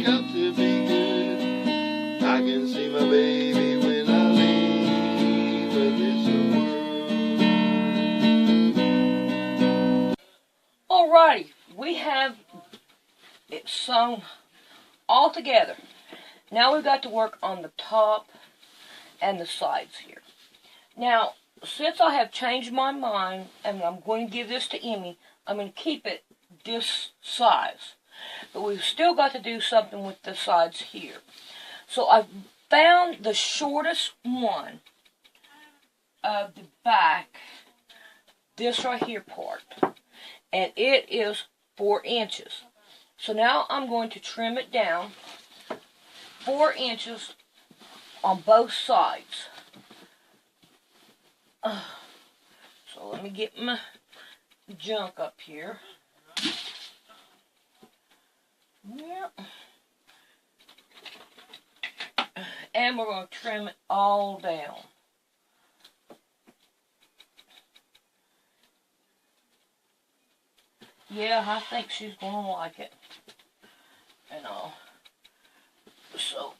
got to be good. I can see my baby when I leave this world. Alrighty, we have it sewn all together. Now we've got to work on the top and the sides here. Now, since I have changed my mind and I'm going to give this to Emmy, I'm going to keep it this size. But we've still got to do something with the sides here. So I've found the shortest one of the back, this right here part, and it is 4 inches. So now I'm going to trim it down 4 inches on both sides. So let me get my junk up here. Yep. And we're going to trim it all down. Yeah, I think she's going to like it. And all. So,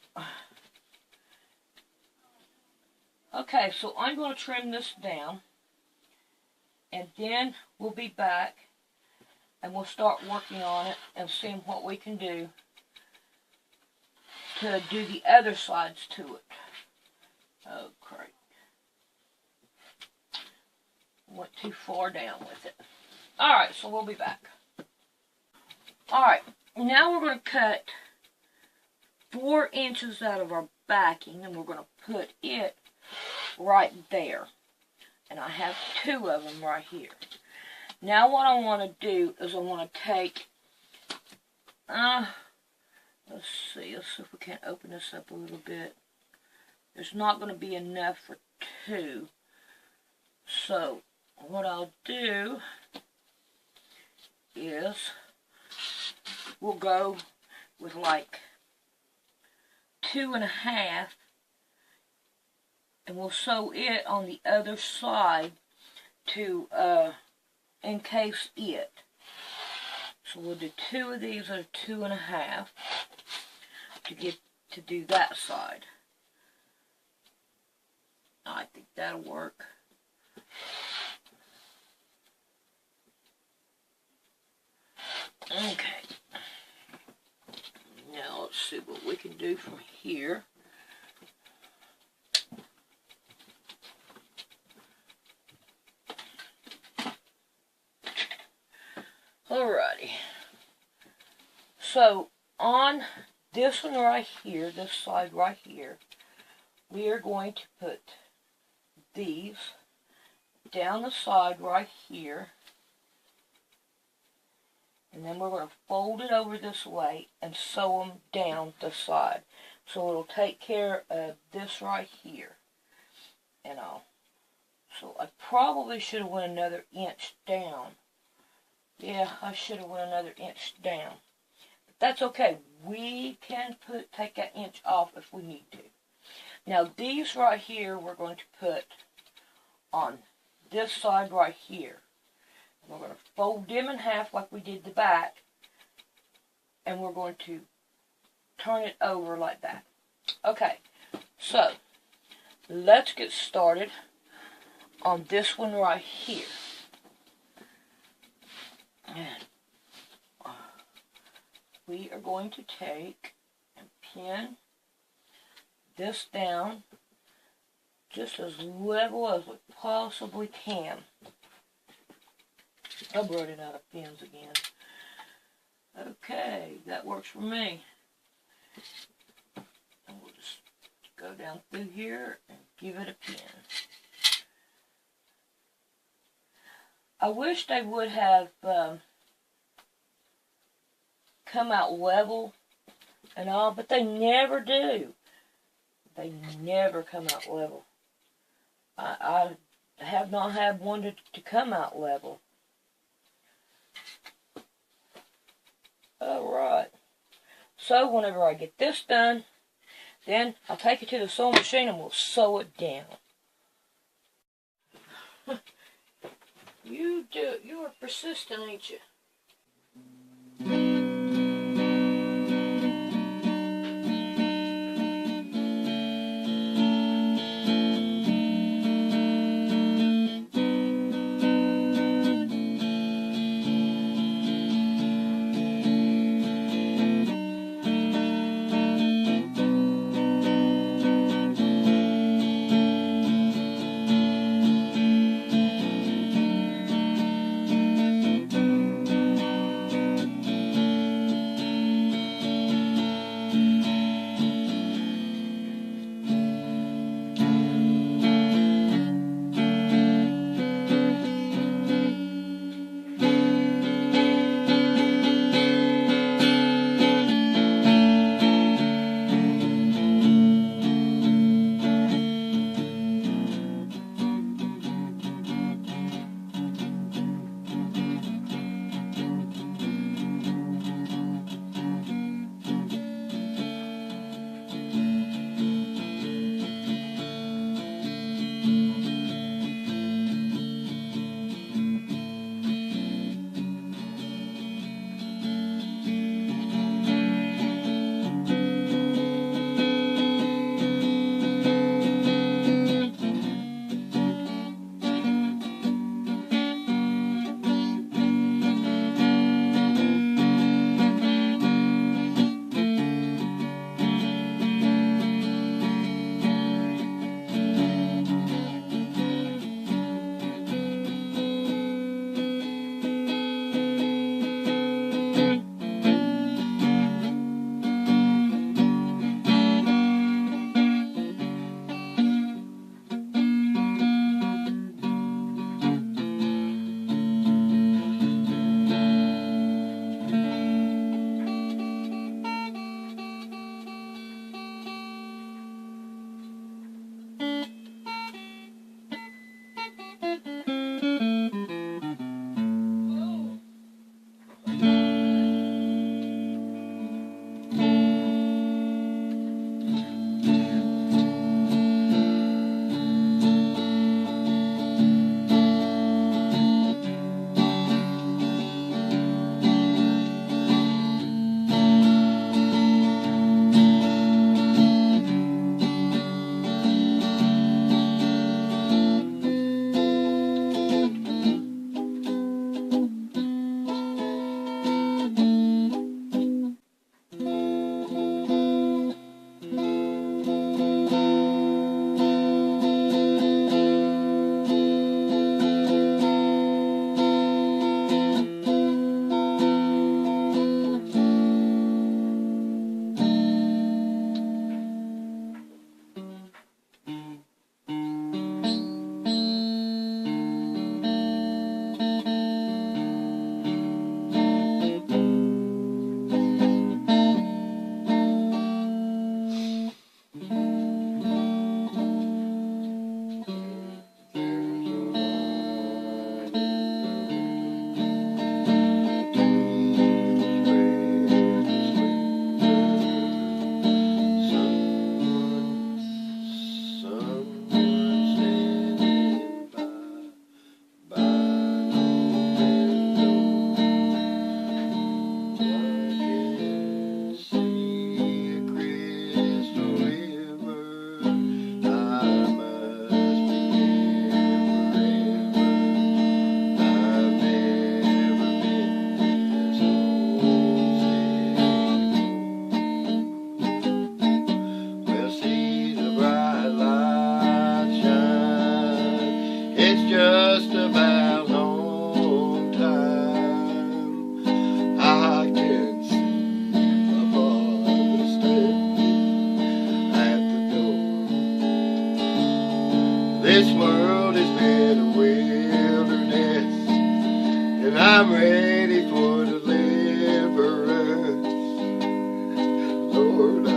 okay, so I'm going to trim this down. And then we'll be back. And we'll start working on it and seeing what we can do to do the other sides to it. Oh, crap. Went too far down with it. Alright, so we'll be back. Alright, now we're going to cut 4 inches out of our backing, and we're going to put it right there. And I have 2 of them right here. Now what I want to do is I want to take, let's see if we can open this up a little bit. There's not going to be enough for 2. So what I'll do is we'll go with like 2.5, and we'll sew it on the other side to encase it. So we'll do 2 of these that are 2.5 to do that side. I think that'll work. Okay. Now let's see what we can do from here. Alrighty. So on this one right here, this side right here, we are going to put these down the side right here. And then we're going to fold it over this way and sew them down the side. So it'll take care of this right here. And all. So I probably should have went another inch down. Yeah, I should have went another inch down. But that's okay. We can take that inch off if we need to. Now these right here we're going to put on this side right here. We're going to fold them in half like we did the back, and we're going to turn it over like that. Okay, so let's get started on this one right here. And we are going to take and pin this down just as level as we possibly can. I'm running out of pins again. Okay, that works for me. And we'll just go down through here and give it a pin. I wish they would have come out level and all, but they never do. They never come out level. I have not had one to come out level. Alright, so whenever I get this done, then I'll take it to the sewing machine and we'll sew it down. You are persistent, ain't you? Lord, I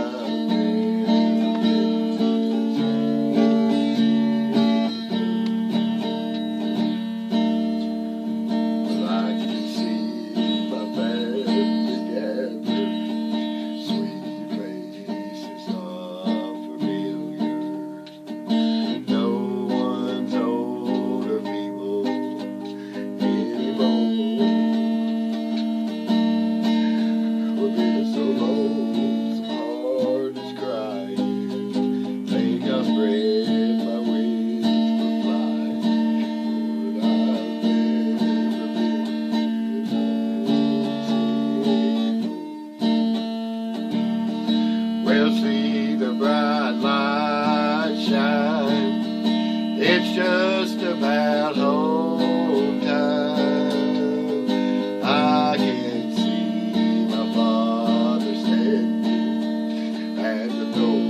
can see my family gathered, sweet faces of familiar. No one's older people anymore. We've been so lonesome, heart is crying. Think I'll spread my wings for flight. Lord, we'll see the bright light shine. It's just about home time. I can see my father standing at the door.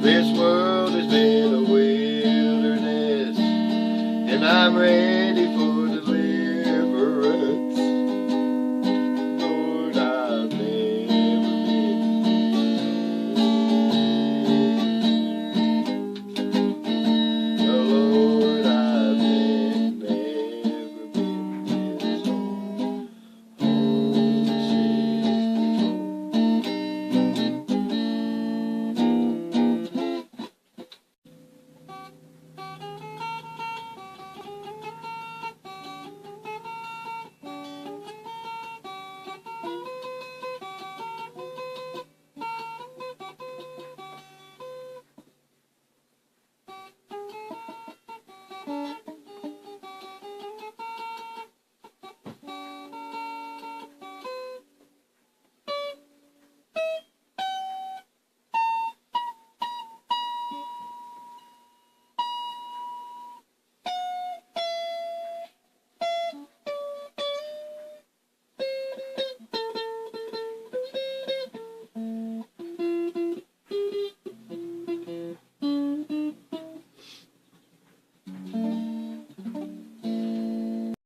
This world has been a wilderness, and I'm ready for deliverance. Lord, I've never been. Oh, Lord, I've never been this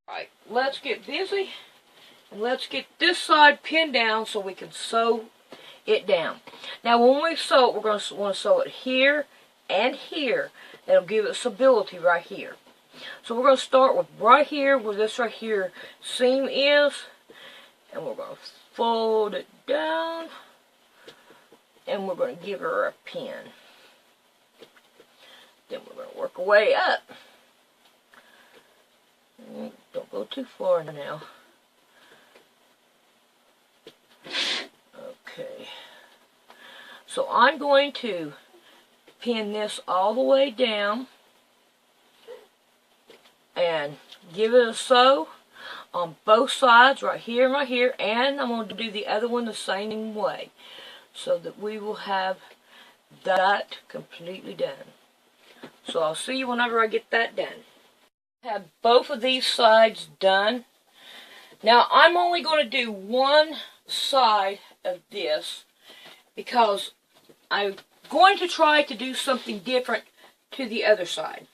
Right, let's get busy and let's get this side pinned down so we can sew it down. Now when we sew it, we're going to want to sew it here and here. That'll give it stability right here. So we're going to start with right here where this right here seam is, and we're going to fold it down, and we're going to give her a pin. Then we're going to work our way up. Don't go too far now. Okay. So I'm going to pin this all the way down and give it a sew on both sides, right here and right here, and I'm going to do the other one the same way so that we will have that completely done. So I'll see you whenever I get that done. Have both of these sides done. Now I'm only going to do one side of this because I'm going to try to do something different to the other side,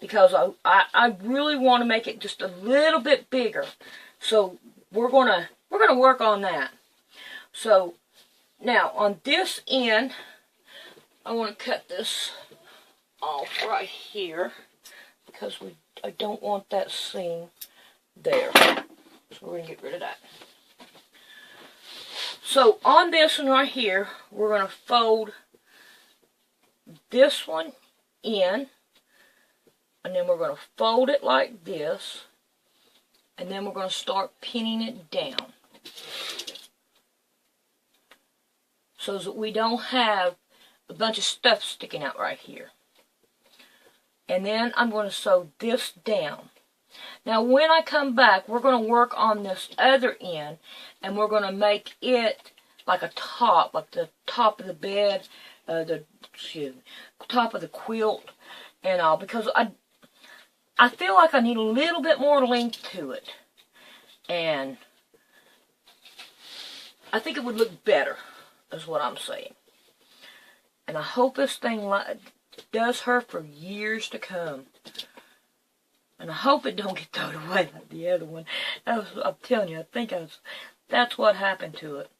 because I really want to make it just a little bit bigger. So we're gonna work on that. So now on this end, I want to cut this off right here because I don't want that seam there. So we're gonna get rid of that. So on this one right here, we're gonna fold this one in, and then we're going to fold it like this, and then we're going to start pinning it down so that we don't have a bunch of stuff sticking out right here. And then I'm going to sew this down. Now when I come back, we're going to work on this other end, and we're going to make it like a top, like the top of the bed, the top of the quilt and all, because I feel like I need a little bit more length to it, and I think it would look better, is what I'm saying. And I hope this thing does her for years to come. And I hope it don't get thrown away like the other one. I'm telling you, I think I was That's what happened to it.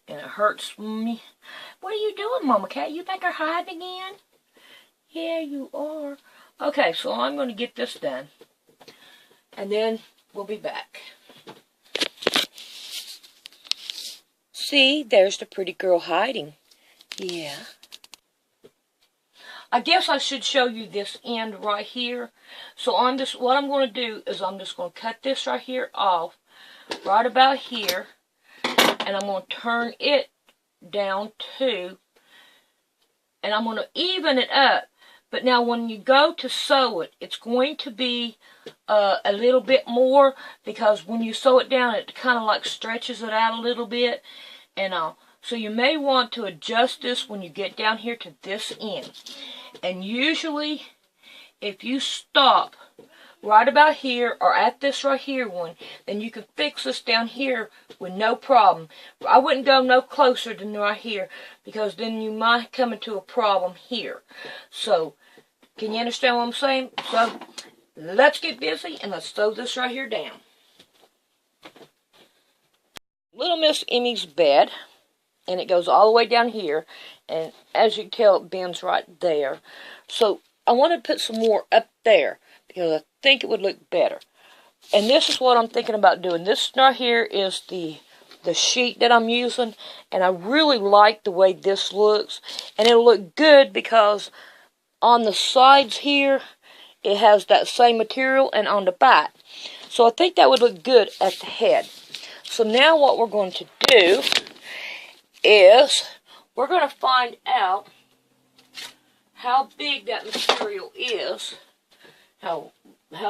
And it hurts me. What are you doing, Mama Cat? You back there hiding again? Yeah, you are. Okay, so I'm going to get this done. And then we'll be back. See, there's the pretty girl hiding. Yeah. I guess I should show you this end right here. So what I'm going to do is I'm just going to cut this right here off, right about here, and I'm going to turn it down too, and I'm going to even it up. But now when you go to sew it, it's going to be a little bit more, because when you sew it down, it kind of like stretches it out a little bit, and so you may want to adjust this when you get down here to this end. And usually, if you stop right about here or at this right here one, then you can fix this down here with no problem. I wouldn't go no closer than right here, because then you might come into a problem here. So, can you understand what I'm saying? So, let's get busy and let's sew this right here down. Little Miss Emmy's bed, and it goes all the way down here, and as you can tell, it bends right there. So I want to put some more up there, because I think it would look better. And this is what I'm thinking about doing. This right here is the sheet that I'm using, and I really like the way this looks. And it'll look good because on the sides here, it has that same material, and on the back. So I think that would look good at the head. So now what we're going to do is we're going to find out how big that material is, how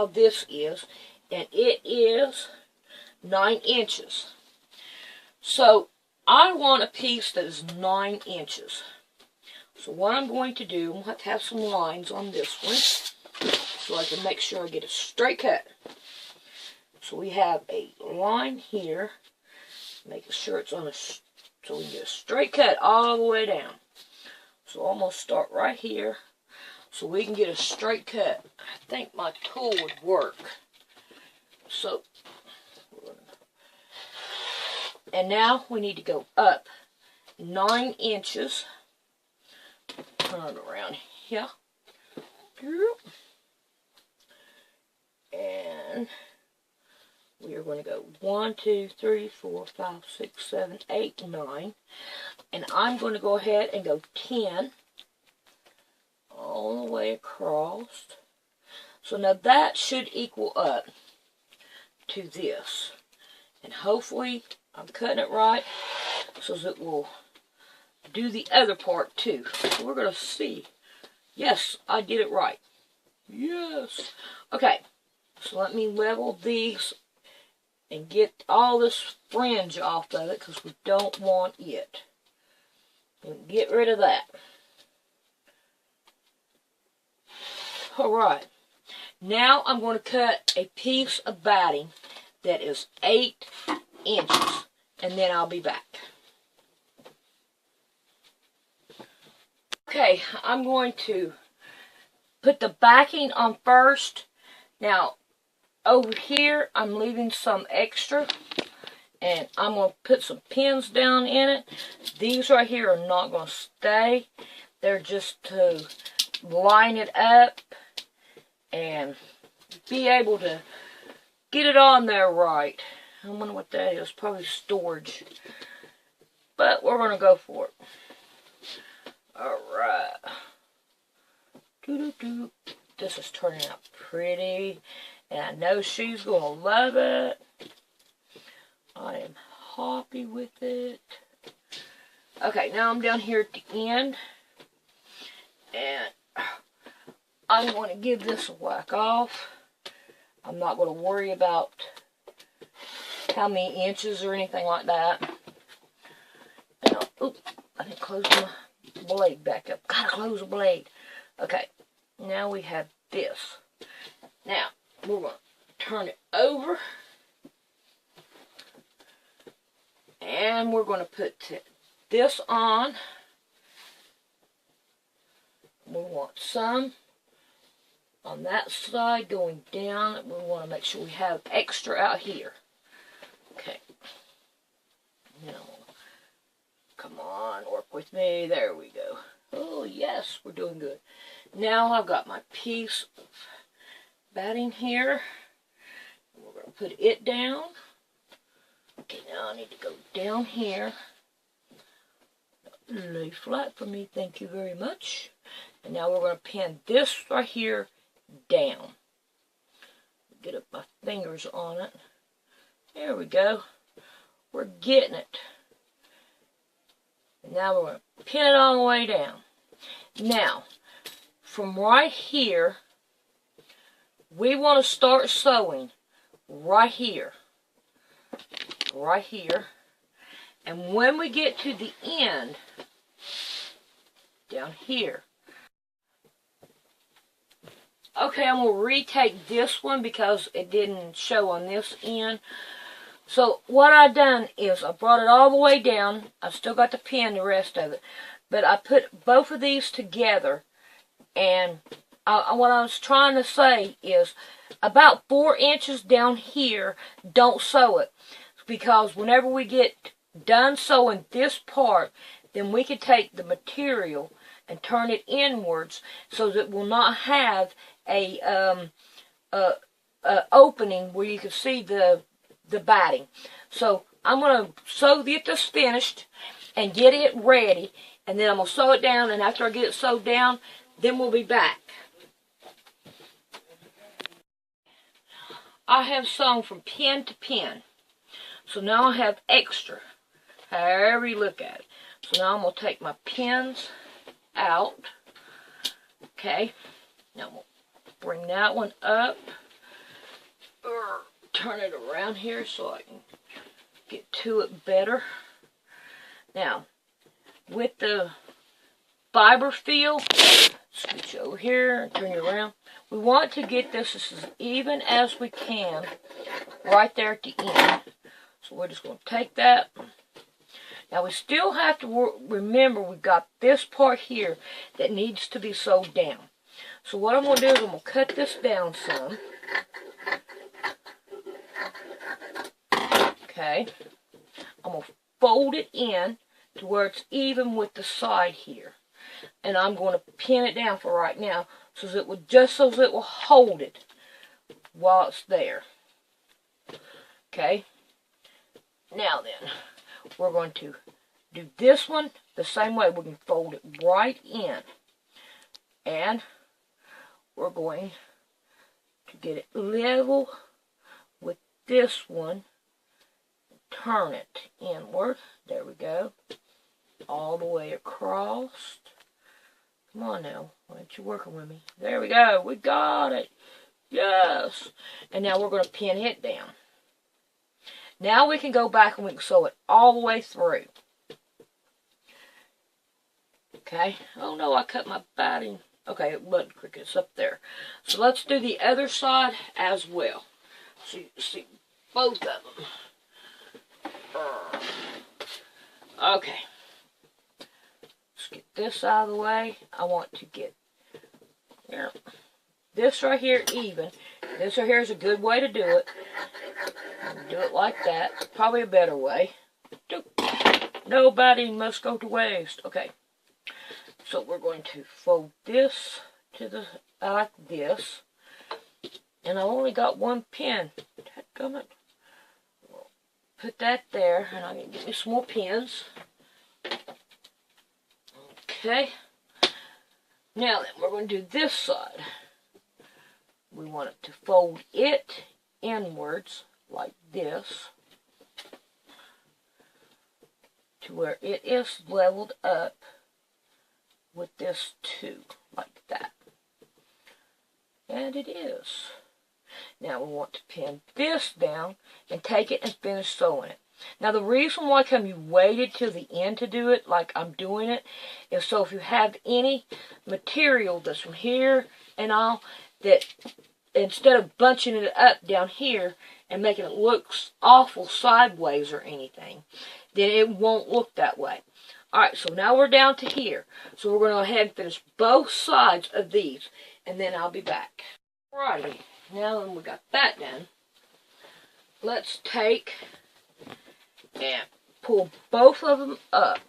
this is, and it is 9 inches. So I want a piece that is 9 inches. So what I'm going to do, I'm going to have some lines on this one, so I can make sure I get a straight cut. So we have a line here, making sure it's on a, so we can get a straight cut all the way down. So I'm going to start right here, so we can get a straight cut. I think my tool would work. So, and now we need to go up 9 inches. Turn around here. And we are going to go 1, 2, 3, 4, 5, 6, 7, 8, 9. And I'm going to go ahead and go 10 all the way across. So now that should equal up to this. And hopefully I'm cutting it right so that it will do the other part too. So we're going to see. Yes, I did it right. Yes. Okay, so let me level these and get all this fringe off of it, because we don't want it. And get rid of that. Alright. Now I'm going to cut a piece of batting that is 8 inches. And then I'll be back. Okay, I'm going to put the backing on first. Now, over here, I'm leaving some extra, and I'm going to put some pins down in it. These right here are not going to stay. They're just to line it up and be able to get it on there right. I wonder what that is. Probably storage. But we're going to go for it. Alright. Doo-doo-doo. This is turning out pretty. And I know she's going to love it. I am happy with it. Okay, now I'm down here at the end. And I'm going to give this a whack off. I'm not going to worry about how many inches or anything like that. Now, oops, I didn't close my blade back up. Gotta close the blade. Okay, now we have this. Now, we're going to turn it over. And we're going to put this on. We want some on that side going down. We want to make sure we have extra out here. Okay. with me. There we go. Oh, yes, we're doing good. Now I've got my piece of batting here. We're going to put it down. Okay, now I need to go down here. Lay flat for me, thank you very much. And now we're going to pin this right here down. Get up my fingers on it. There we go. We're getting it. And now we're going to pin it all the way down. Now, from right here, we want to start sewing right here. Right here. And when we get to the end, down here. Okay, I'm going to retake this one because it didn't show on this end. So what I done is I brought it all the way down. I still got to pin the rest of it. But I put both of these together. And what I was trying to say is about 4 inches down here, don't sew it. Because whenever we get done sewing this part, then we can take the material and turn it inwards so that it will not have a opening where you can see the batting. So I'm going to get this finished and get it ready, and then I'm going to sew it down, and after I get it sewed down, then we'll be back. I have sewn from pin to pin. So now I have extra, however you look at it. So now I'm going to take my pins out. Okay. Now I'm going to bring that one up. Turn it around here so I can get to it better. Now, with the fiber feel, switch over here and turn it around. We want to get this as even as we can right there at the end. So we're just going to take that. Now we still have to remember we've got this part here that needs to be sewed down. So what I'm going to do is I'm going to cut this down some. Okay. I'm going to fold it in to where it's even with the side here. And I'm going to pin it down for right now so that it will hold it while it's there. Okay. Now then, we're going to do this one the same way. We're going to fold it right in. And we're going to get it level with this one. Turn it inward. There we go. All the way across. Come on now. Why aren't you working with me? There we go. We got it. Yes. And now we're going to pin it down. Now we can go back and we can sew it all the way through. Okay. Oh no, I cut my batting. Okay, it wasn't quick. It's up there. So let's do the other side as well. So you can see both of them. Okay. Let's get this out of the way. I want to get here. This right here even. This right here is a good way to do it. Do it like that. Probably a better way. Nobody must go to waste. Okay. So we're going to fold this to the like this. And I only got one pin. Dadgummit. Put that there, and I'm going to get me some more pins. Okay. Now then, we're going to do this side. We want it to fold it inwards like this to where it is leveled up with this too, like that. And it is. Now we want to pin this down and take it and finish sewing it. Now the reason why you waited till the end to do it, like I'm doing it, is so if you have any material that's from here and all, that instead of bunching it up down here and making it look awful sideways or anything, then it won't look that way. Alright, so now we're down to here. So we're going to go ahead and finish both sides of these, and then I'll be back. Alrighty, now that we got that done, let's take and pull both of them up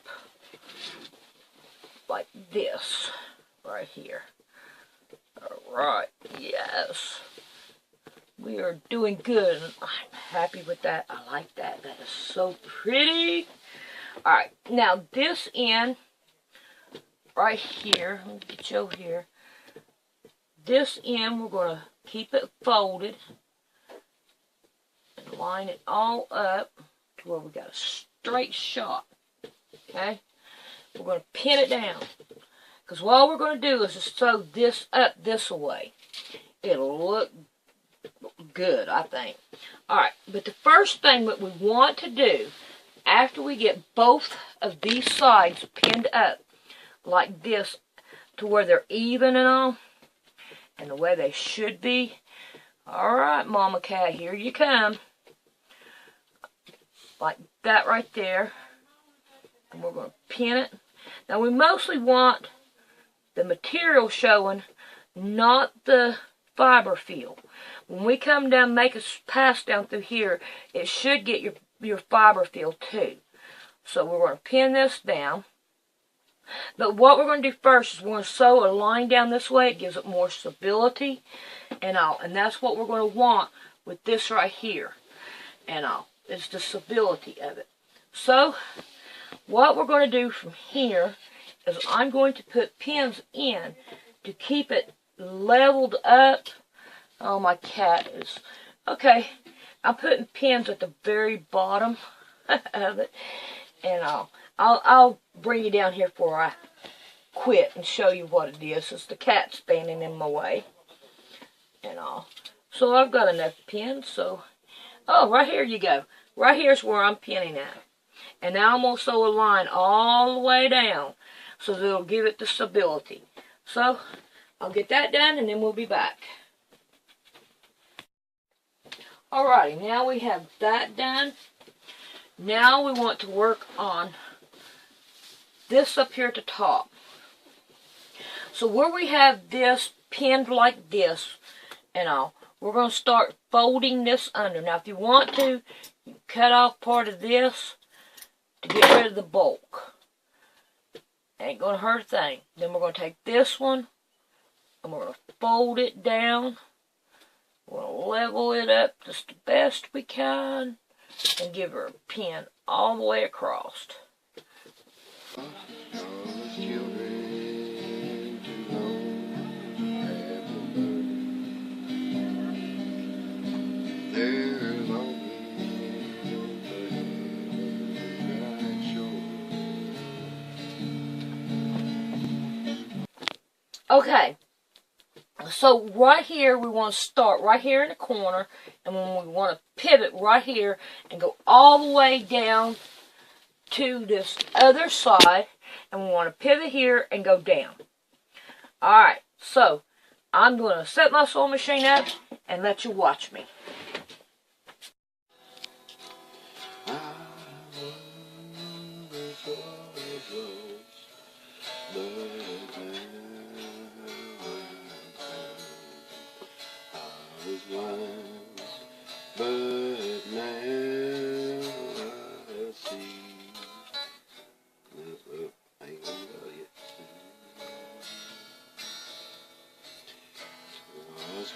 like this right here. Alright, yes. We are doing good. I'm happy with that. I like that. That is so pretty. Alright, now this end right here, let me get you over here. This end, we're going to keep it folded and line it all up to where we got a straight shot. Okay? We're going to pin it down. Because what we're going to do is just sew this up this way. It'll look good, I think. Alright, but the first thing that we want to do, after we get both of these sides pinned up like this to where they're even and all, and the way they should be. Alright, Mama Cat, here you come. Like that right there. And we're going to pin it. Now we mostly want the material showing, not the fiber feel. When we come down, make a pass down through here, it should get your fiber feel too. So we're going to pin this down. But what we're going to do first is we're going to sew a line down this way. It gives it more stability and all. And that's what we're going to want with this right here and all. It's the stability of it. So what we're going to do from here is I'm going to put pins in to keep it leveled up. Oh, my cat is... Okay, I'm putting pins at the very bottom of it. And I'll bring you down here before I quit and show you what it is. It's the cat standing in my way. And all. So I've got enough pins, so... Oh, right here you go. Right here's where I'm pinning at. And now I'm going to sew a line all the way down so that it'll give it the stability. So, I'll get that done and then we'll be back. Alrighty, now we have that done. Now we want to work on this up here at the top. So where we have this pinned like this and all, we're going to start folding this under. Now if you want to, you cut off part of this to get rid of the bulk. Ain't going to hurt a thing. Then we're going to take this one and we're going to fold it down. We'll level it up just the best we can and give her a pin all the way across. Okay, so right here we want to start right here in the corner, and then we want to pivot right here and go all the way down to this other side, and we want to pivot here and go down. Alright, so I'm going to set my sewing machine up and let you watch me.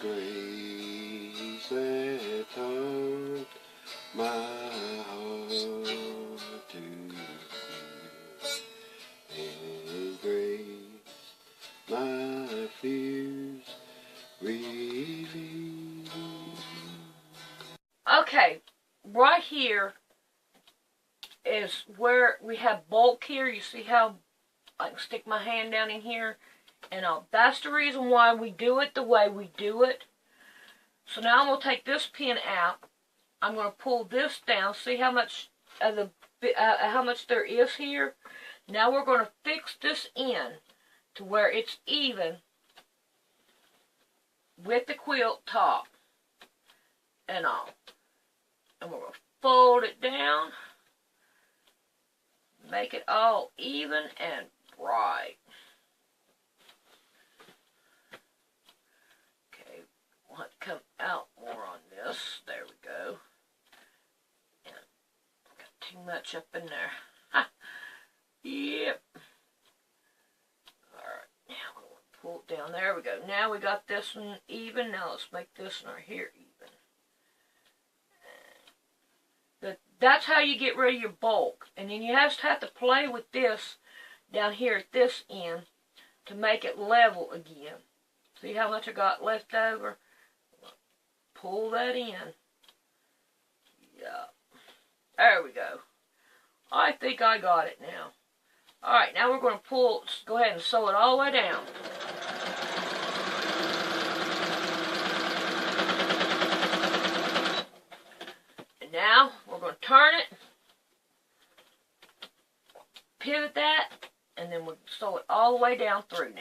Grace that taught my heart to fear. In His grace, my fears relieved. Okay, right here is where we have bulk here. You see how I can stick my hand down in here? And that's the reason why we do it the way we do it. So now I'm going to take this pin out. I'm going to pull this down. See how much of how much there is here? Now we're going to fix this in to where it's even with the quilt top and all. And we're going to fold it down. Make it all even and bright. Want to come out more on this. There we go. And got too much up in there. Ha. Yep. now we got this one even. Now let's make this one right here even. That's how you get rid of your bulk. And then you just have to play with this down here at this end to make it level again. See how much I got left over? Pull that in. Yeah. There we go. I think I got it now. Alright, now we're going to go ahead and sew it all the way down. And now we're going to turn it, pivot that, and then we'll sew it all the way down through now.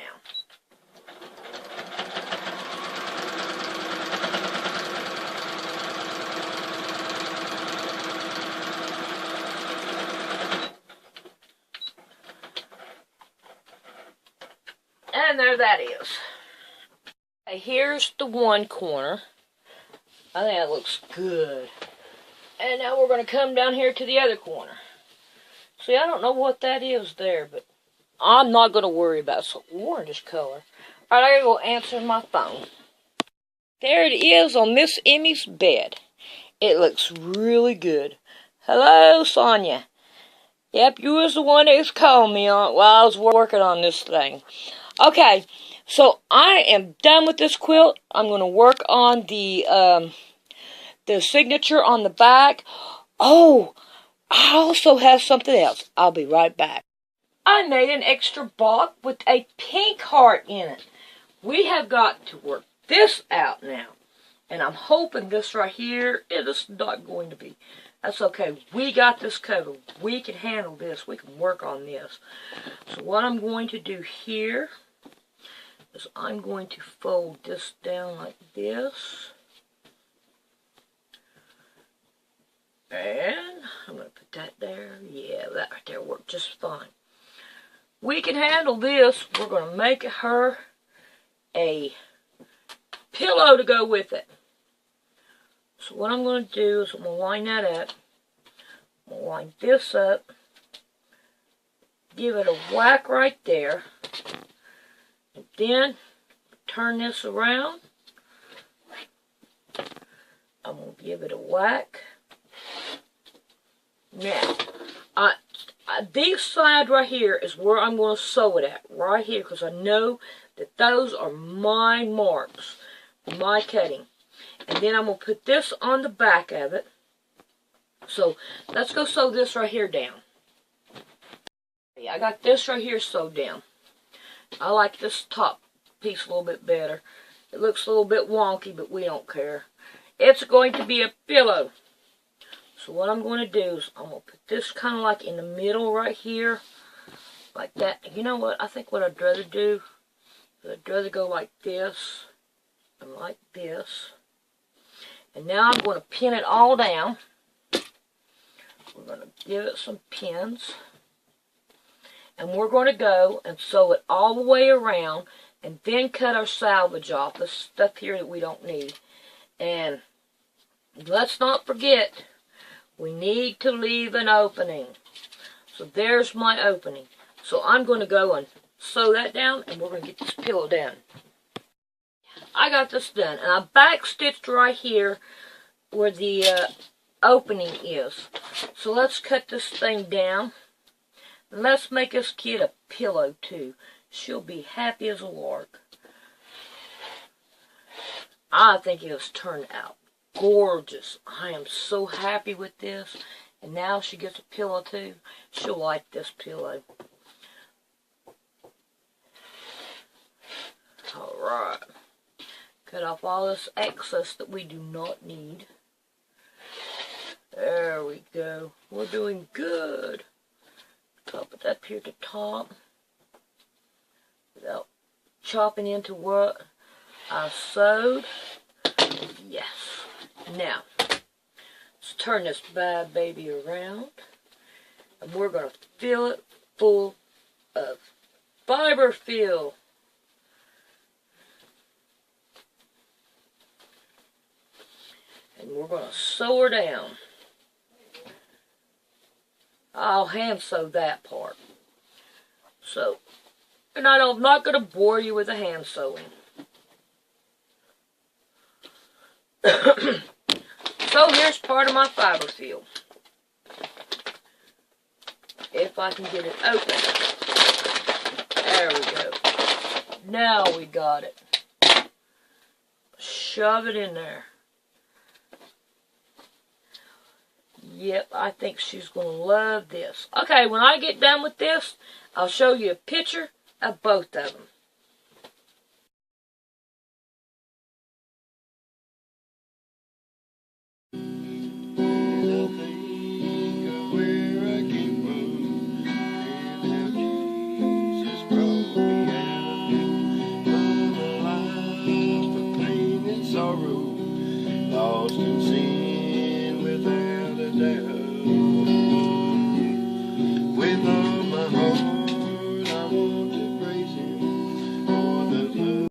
And there that is. Okay, here's the one corner. I think that looks good. And now we're going to come down here to the other corner. See, I don't know what that is there, but I'm not going to worry about it. It's an orangish color. Alright, I gotta go answer my phone. There it is on Miss Emmy's bed. It looks really good. Hello, Sonia. Yep, you was the one that was calling me on while I was working on this thing. Okay, so I am done with this quilt. I'm going to work on the signature on the back. Oh, I also have something else. I'll be right back. I made an extra block with a pink heart in it. We have got to work this out now. And I'm hoping this right here is not going to be. That's okay. We got this covered. We can handle this. We can work on this. So what I'm going to do here is I'm going to fold this down like this. And I'm going to put that there. Yeah, that right there worked just fine. We can handle this. We're going to make her a pillow to go with it. So what I'm going to do is I'm going to line that up. I'm going to line this up. Give it a whack right there. And then turn this around. I'm going to give it a whack. Now, this side right here is where I'm going to sew it at. Right here, because I know that those are my marks. My cutting. And then I'm going to put this on the back of it. So, let's go sew this right here down. Yeah, I got this right here sewed down. I like this top piece a little bit better. It looks a little bit wonky, but we don't care. It's going to be a pillow. So what I'm going to do is I'm going to put this kind of like in the middle right here. Like that. You know what? I think what I'd rather do is I'd rather go like this and like this. And now I'm going to pin it all down. We're going to give it some pins. And we're going to go and sew it all the way around and then cut our salvage off, the stuff here that we don't need. And let's not forget, we need to leave an opening. So there's my opening. So I'm going to go and sew that down and we're going to get this pillow done. I got this done and I back stitched right here where the opening is. So let's cut this thing down. Let's make this kid a pillow too. She'll be happy as a lark. I think it has turned out gorgeous. I am so happy with this. And now she gets a pillow too. She'll like this pillow. Alright. Cut off all this excess that we do not need. There we go. We're doing good. I'll put that here at the top without chopping into what I sewed. Yes. Now, let's turn this bad baby around. And we're going to fill it full of fiber fill. And we're going to sew her down. I'll hand sew that part. So, and I'm not going to bore you with the hand sewing. So here's part of my fiber field. If I can get it open. There we go. Now we got it. Shove it in there. Yep, I think she's going to love this. Okay, when I get done with this, I'll show you a picture of both of them. Lost in